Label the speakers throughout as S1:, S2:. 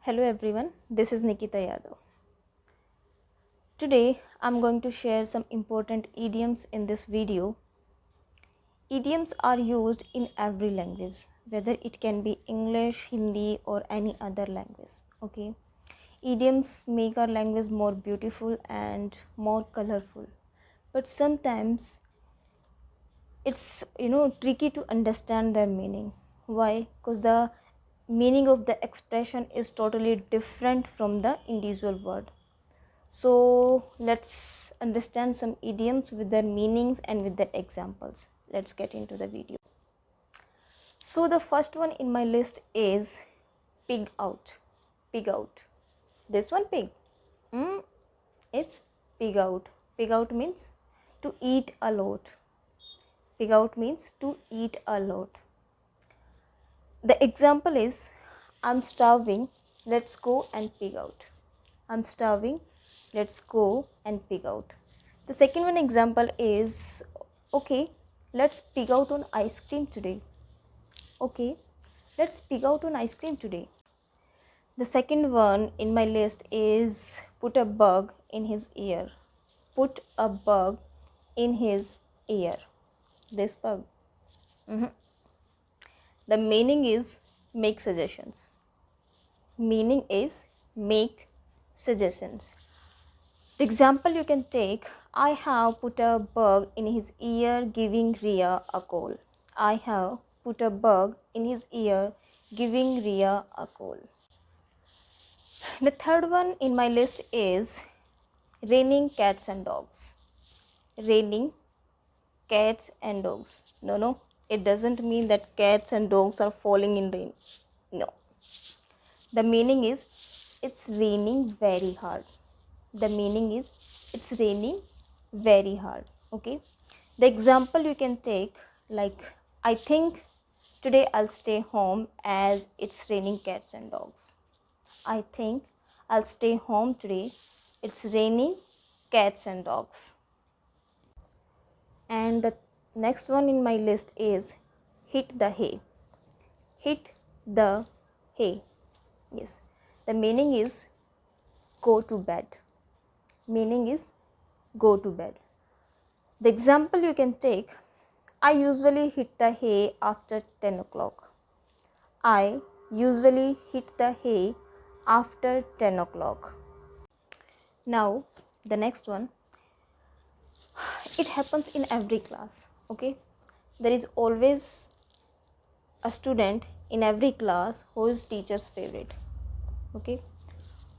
S1: Hello everyone, this is Nikita Yadav. Today I'm going to share some important idioms in this video. Idioms are used in every language, whether it can be English, Hindi or any other language. Okay. Idioms make our language more beautiful and more colorful. But sometimes it's tricky to understand their meaning. Why? Because the meaning of the expression is totally different from the individual word. So let's understand some idioms with their meanings and with their examples. Let's get into the video. So the first one in my list is pig out. Pig out. This one pig. It's pig out. Pig out means to eat a lot. Pig out means to eat a lot. The example is I'm starving. Let's go and pig out. I'm starving. Let's go and pig out. The second one example is okay, let's pig out on ice cream today. Okay, let's pig out on ice cream today. The second one in my list is put a bug in his ear. Put a bug in his ear. This bug. The meaning is make suggestions. Meaning is make suggestions. The example you can take, I have put a bug in his ear giving Ria a call. I have put a bug in his ear giving Ria a call. The third one in my list is raining cats and dogs. Raining cats and dogs. No, it doesn't mean that cats and dogs are falling in rain. No. The meaning is it's raining very hard. The meaning is it's raining very hard. Okay. The example you can take, like I think today I'll stay home as it's raining cats and dogs. I think I'll stay home today. It's raining cats and dogs. And the next one in my list is hit the hay. Hit the hay. Yes. The meaning is go to bed. Meaning is go to bed. The example you can take, I usually hit the hay after 10 o'clock. I usually hit the hay after 10 o'clock. Now, the next one, it happens in every class. Okay, there is always a student in every class who is teacher's favorite. Okay,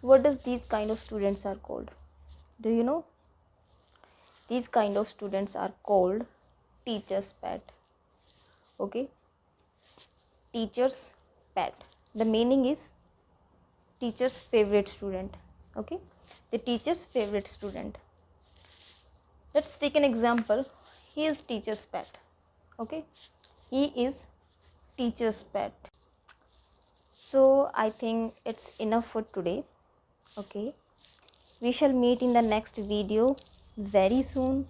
S1: what does these kind of students are called? Do you know? These kind of students are called teacher's pet. Okay, teacher's pet. The meaning is teacher's favorite student. Okay, the teacher's favorite student. Let's take an example. He is teacher's pet. Okay, he is teacher's pet. So I think it's enough for today. Okay, we shall meet in the next video very soon.